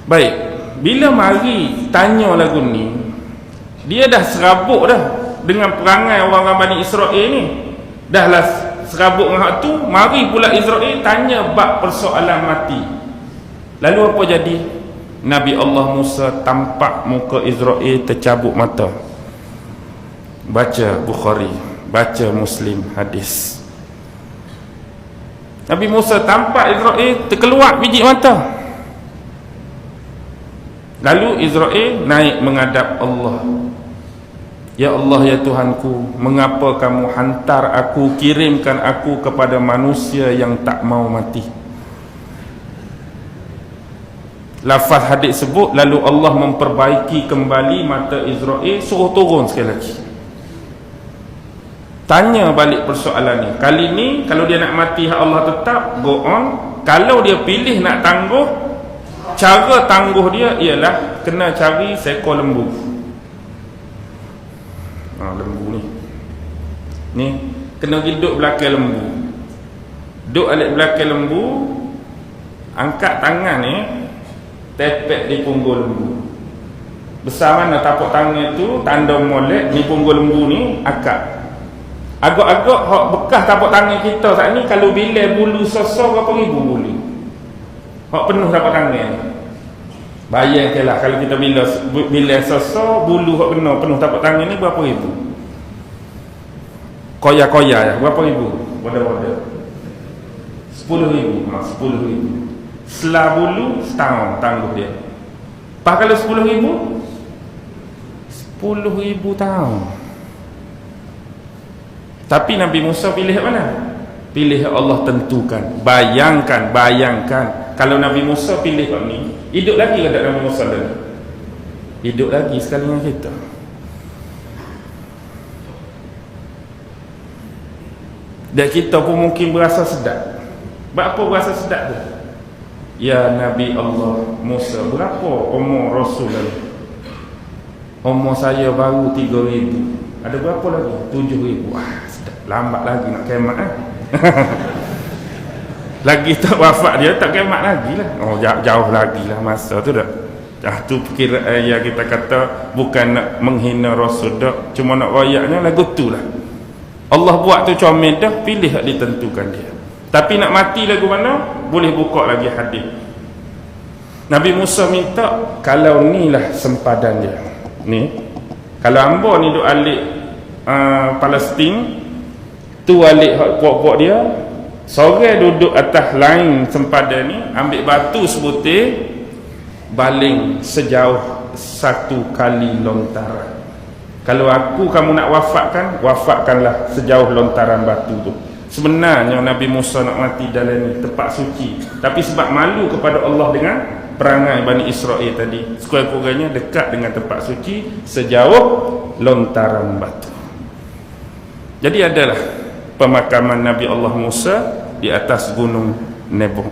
Baik, bila mari tanya lagu ni, dia dah serabut dah dengan perangai orang Bani Israel ni. Dah lah serabut dengan hak tu, mari pula Israel tanya bab persoalan mati. Lalu apa jadi? Nabi Allah Musa tampak muka Israel tercabut mata. Baca Bukhari, baca Muslim hadis. Nabi Musa tampak Israel terkeluar biji mata. Lalu Israel naik menghadap Allah. Ya Allah, ya Tuhanku, mengapa kamu hantar aku, kirimkan aku kepada manusia yang tak mau mati? Lafaz hadis sebut, lalu Allah memperbaiki kembali mata Israel, suruh turun sekali lagi. Tanya balik persoalan ni. Kali ni kalau dia nak mati hak Allah tetap, go on. Kalau dia pilih nak tangguh, cara tangguh dia ialah kena cari seekor lembu. Lembu ni kena duduk belakang lembu, duduk alik belakang lembu, angkat tangan ni, tepek di punggul lembu. Besar mana tapak tangan tu, tanda molek di punggul lembu ni, akak. Agak-agak hak bekas tapak tangan kita saat ni, kalau bila bulu sosok berapa ribu bulu, hak penuh tapak tangan. Bayangkanlah kalau kita bila sosok bulu hak penuh tapak tangan ni berapa ribu. Koya-koya ya, berapa ribu? Wadah-wadah 10,000. 10,000 selah bulu setahun tangguh dia. Pak kalau 10,000 tahun. Tapi Nabi Musa pilih mana? Pilih Allah tentukan. Bayangkan kalau Nabi Musa pilih kat ni, hidup lagi ke tak Nabi Musa dah? Hidup lagi sekali dengan kita. Dan kita pun mungkin berasa sedap. Berapa berasa sedap tu? Ya Nabi Allah Musa, berapa umur Rasul lalu? Umur saya baru 3,000. Ada berapa lagi? 7,000. Sedap. Lambat lagi nak kiamat lagi tak wafat dia, tak kiamat lagi lah. Jauh lagi lah masa tu dah. Tu perkiraan yang kita kata bukan nak menghina Rasul dah, cuma nak rayaknya lagu tu lah. Allah buat tu comel dah, pilih hak ditentukan dia. Tapi nak mati lagu mana? Boleh buka lagi hadis. Nabi Musa minta, kalau ni lah sempadan dia ni, kalau hamba ni duk alik Palestin tu, alik hak puak-puak dia, seorang duduk atas lain sempadan ni, ambil batu sebutir, baling sejauh 1 kali lontaran. Kalau kamu nak wafatkanlah sejauh lontaran batu tu. Sebenarnya Nabi Musa nak mati dalam ni tempat suci, tapi sebab malu kepada Allah dengan perangai Bani Israel tadi, sekurang-kurangnya dekat dengan tempat suci sejauh lontaran batu. Jadi adalah pemakaman Nabi Allah Musa di atas gunung Nebo.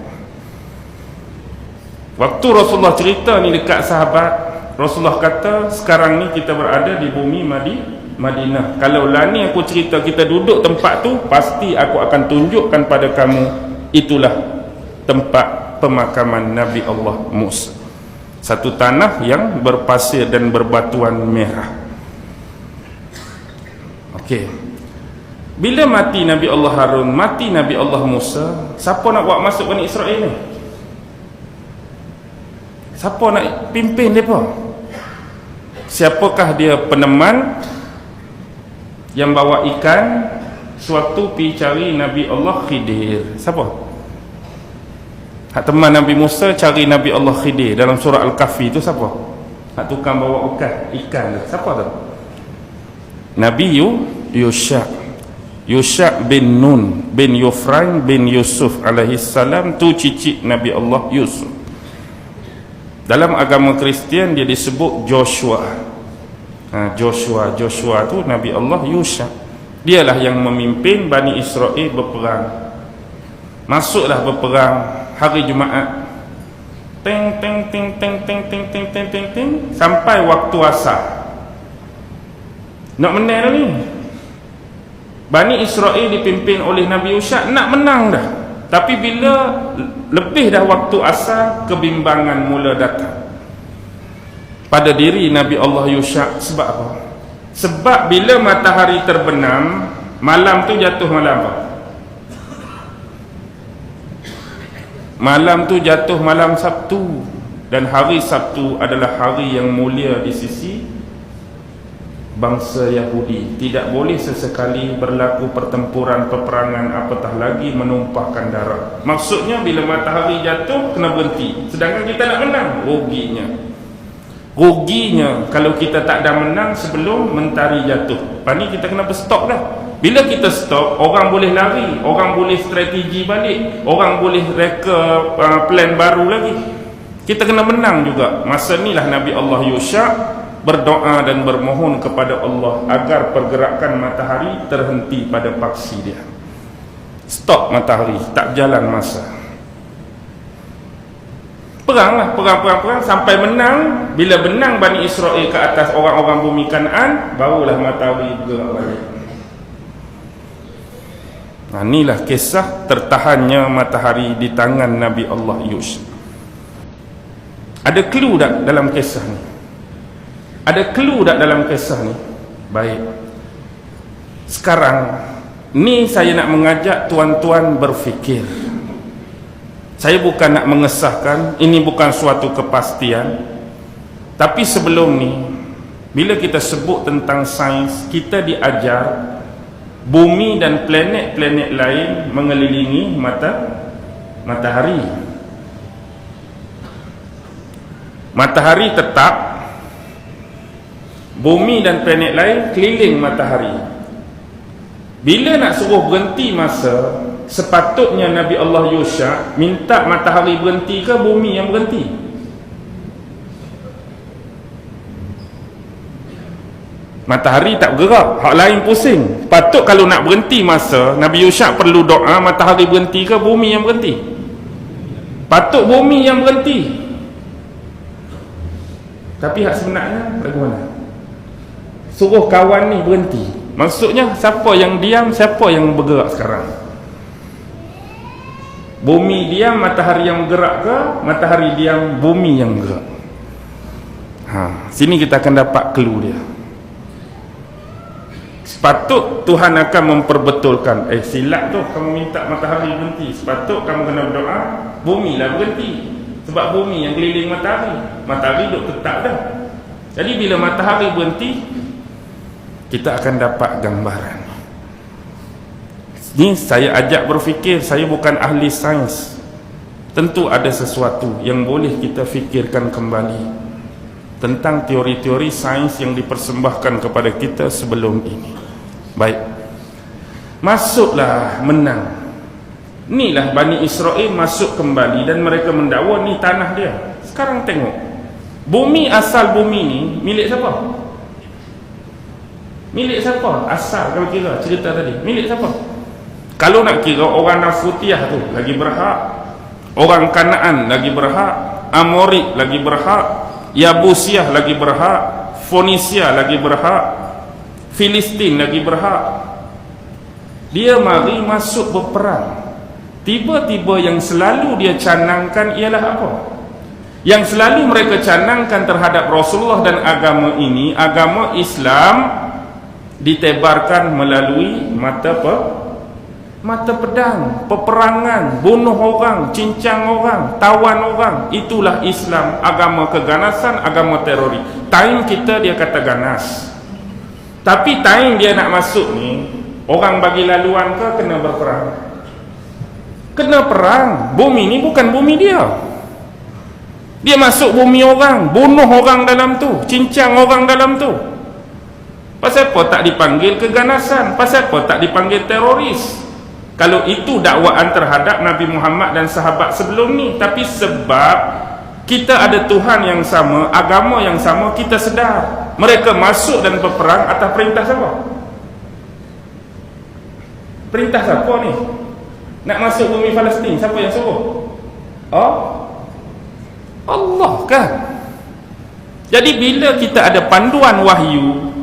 Waktu Rasulullah cerita ni dekat sahabat, Rasulullah kata, sekarang ni kita berada di bumi Madinah. Kalau lah ni aku cerita kita duduk tempat tu, pasti aku akan tunjukkan pada kamu, itulah tempat pemakaman Nabi Allah Musa. Satu tanah yang berpasir dan berbatuan merah. Okey. Bila mati Nabi Allah Harun, mati Nabi Allah Musa, siapa nak buat masuk Bani Israel ni? Siapa nak pimpin mereka? Siapakah dia peneman yang bawa ikan suatu pergi cari Nabi Allah Khidir? Siapa? Hak teman Nabi Musa cari Nabi Allah Khidir dalam surah Al-Kahfi tu siapa? Hak tukang bawa ikan tu siapa tu? Nabi Yusha bin Nun bin Yufrain bin Yusuf alaihi salam, tu cicit Nabi Allah Yusuf. Dalam agama Kristian dia disebut Joshua. Joshua tu Nabi Allah Yusha. Dialah yang memimpin Bani Israel berperang. Masuklah berperang hari Jumaat. Ting ting ting ting ting ting ting ting ting ting sampai waktu asar. Nak menang ni. Bani Israel dipimpin oleh Nabi Yusha nak menang dah. Tapi bila lebih dah waktu asar, kebimbangan mula datang. pada diri Nabi Allah Yusha. Sebab apa? Sebab bila matahari terbenam, malam tu jatuh malam apa? Malam tu jatuh malam Sabtu, dan hari Sabtu adalah hari yang mulia di sisi bangsa Yahudi. Tidak boleh sesekali berlaku pertempuran, peperangan, apatah lagi menumpahkan darah. Maksudnya bila matahari jatuh kena berhenti, sedangkan kita nak menang. Ruginya kalau kita tak ada menang sebelum mentari jatuh. Pani kita kena berstop dah. Bila kita stop, orang boleh lari, orang boleh strategi balik, orang boleh reka plan baru lagi. Kita kena menang juga. Masa inilah Nabi Allah Yusha berdoa dan bermohon kepada Allah agar pergerakan matahari terhenti pada paksi dia. Stop matahari, tak jalan masa. Perang sampai menang. Bila menang Bani Israel ke atas orang-orang bumi Kanaan, barulah matahari bergerak balik. Nah, inilah kisah tertahannya matahari di tangan Nabi Allah Yusha. Ada clue tak dalam kisah ni? Ada clue tak dalam kisah ni? Baik. Sekarang ni saya nak mengajak tuan-tuan berfikir. Saya bukan nak mengesahkan, ini bukan suatu kepastian. Tapi sebelum ni, bila kita sebut tentang sains, kita diajar bumi dan planet-planet lain mengelilingi matahari. Matahari tetap, bumi dan planet lain keliling matahari. Bila nak suruh berhenti masa, sepatutnya Nabi Allah Yusha minta matahari berhenti ke bumi yang berhenti? Matahari tak bergerak, hak lain pusing. Patut kalau nak berhenti masa, Nabi Yusha perlu doa matahari berhenti ke bumi yang berhenti? Patut bumi yang berhenti. Tapi hak sebenarnya lagu mana? Suruh kawan ni berhenti. Maksudnya siapa yang diam, siapa yang bergerak sekarang? Bumi diam, matahari yang bergerak ke? Matahari diam, bumi yang bergerak? Sini kita akan dapat clue dia. Sepatut Tuhan akan memperbetulkan, silap tu kamu minta matahari berhenti. Sepatut kamu kena berdoa bumi lah berhenti. Sebab bumi yang keliling matahari, matahari duduk tetap dah. Jadi bila matahari berhenti, kita akan dapat gambaran. Ini saya ajak berfikir. Saya bukan ahli sains. Tentu ada sesuatu yang boleh kita fikirkan kembali tentang teori-teori sains yang dipersembahkan kepada kita sebelum ini. Baik, masuklah menang. Inilah Bani Israel masuk kembali dan mereka mendakwa ni tanah dia. Sekarang tengok, bumi, asal bumi ni milik siapa? Milik siapa? Asal kalau kira cerita tadi, milik siapa? Kalau nak kira orang Nafutiyah tu lagi berhak, orang Kanaan lagi berhak, Amorik lagi berhak, Yabusiyah lagi berhak, Fonisia lagi berhak, Filistin lagi berhak. Dia mari masuk berperang. Tiba-tiba yang selalu dia canangkan ialah apa? Yang selalu mereka canangkan terhadap Rasulullah dan agama ini, agama Islam, ditebarkan melalui mata pedang, peperangan, bunuh orang, cincang orang, tawan orang. Itulah Islam, agama keganasan, agama teroris. Time kita dia kata ganas. Tapi time dia nak masuk ni, orang bagi laluan ke kena berperang? Kena perang. Bumi ni bukan bumi dia. Dia masuk bumi orang, bunuh orang dalam tu, cincang orang dalam tu. Pasal apa tak dipanggil keganasan? Pasal apa tak dipanggil teroris? Kalau itu dakwaan terhadap Nabi Muhammad dan sahabat sebelum ni. Tapi sebab kita ada Tuhan yang sama, agama yang sama, kita sedar. Mereka masuk dan berperang atas perintah siapa? Perintah siapa ni? Nak masuk bumi Palestin, siapa yang suruh? Allah kan? Jadi bila kita ada panduan wahyu,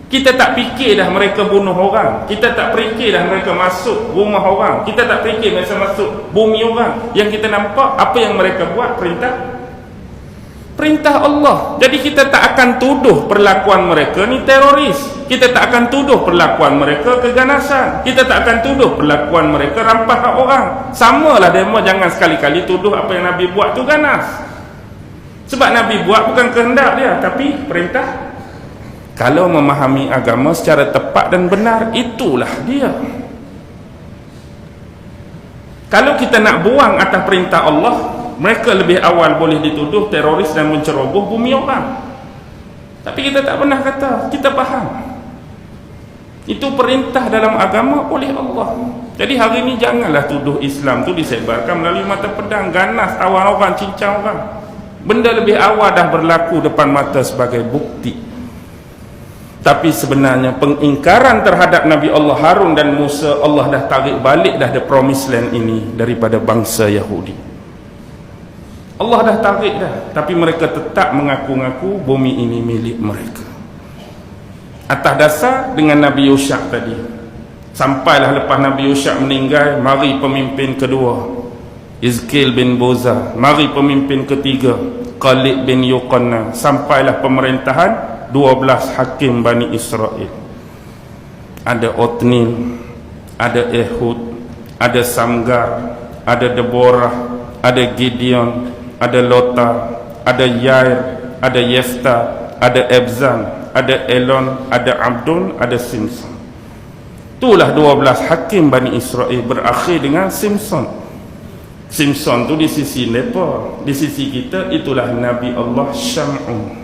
kita tak fikir dah mereka bunuh orang, kita tak fikir dah mereka masuk rumah orang, kita tak fikir mereka masuk bumi orang. Yang kita nampak apa yang mereka buat, perintah perintah Allah. Jadi kita tak akan tuduh perlakuan mereka ni teroris. Kita tak akan tuduh perlakuan mereka keganasan. Kita tak akan tuduh perlakuan mereka rampas hak orang. Samalah demo, jangan sekali-kali tuduh apa yang Nabi buat tu ganas. Sebab Nabi buat bukan kehendak dia, tapi perintah. Kalau memahami agama secara tepat dan benar, itulah dia. Kalau kita nak buang atas perintah Allah, mereka lebih awal boleh dituduh teroris dan menceroboh bumi orang. Tapi kita tak pernah kata, kita faham itu perintah dalam agama oleh Allah. Jadi hari ini janganlah tuduh Islam tu disebarkan melalui mata pedang, ganas, awal orang, cincang orang. Benda lebih awal dah berlaku depan mata sebagai bukti. Tapi sebenarnya pengingkaran terhadap Nabi Allah Harun dan Musa, Allah dah tarik balik dah the promised land ini daripada bangsa Yahudi. Allah dah tarik dah, tapi mereka tetap mengaku-ngaku bumi ini milik mereka. Atas dasar dengan Nabi Yusha tadi. Sampailah lepas Nabi Yusha meninggal, mari pemimpin kedua, Izkil bin Boza. Mari pemimpin ketiga, Khalid bin Yuqanna. Sampailah pemerintahan 12 hakim Bani Israel. Ada Otnil, ada Ehud, ada Samgar, ada Deborah, ada Gideon, ada Lothar, ada Yair, ada Yefta, ada Ebzan, ada Elon, ada Abdul, ada Simson. Itulah 12 hakim Bani Israel, berakhir dengan Simson. Simson tu di sisi mereka, di sisi kita itulah Nabi Allah Syam'un.